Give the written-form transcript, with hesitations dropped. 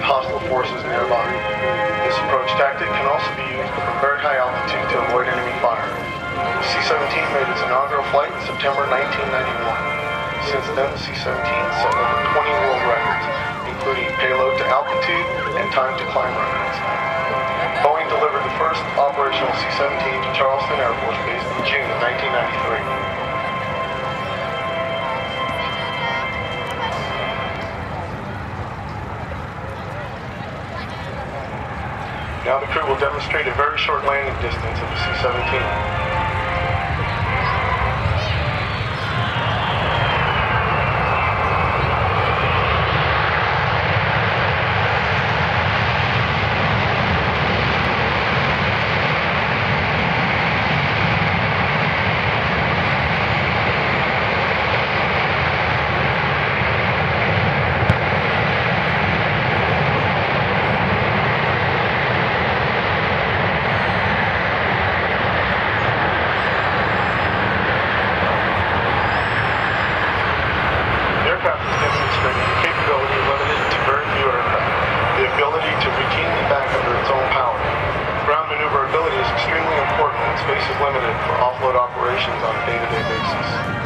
hostile forces nearby. This approach tactic can also be used from very high altitude to avoid enemy fire. The C-17 made its inaugural flight in September 1991. Since then, the C-17 set over 20 world records, including payload to altitude and time to climb records. Boeing delivered the first operational C-17 to Charleston Air Force Base in June of 1993. Now the crew will demonstrate a very short landing distance of the C-17. Space is limited for offload operations on a day-to-day basis.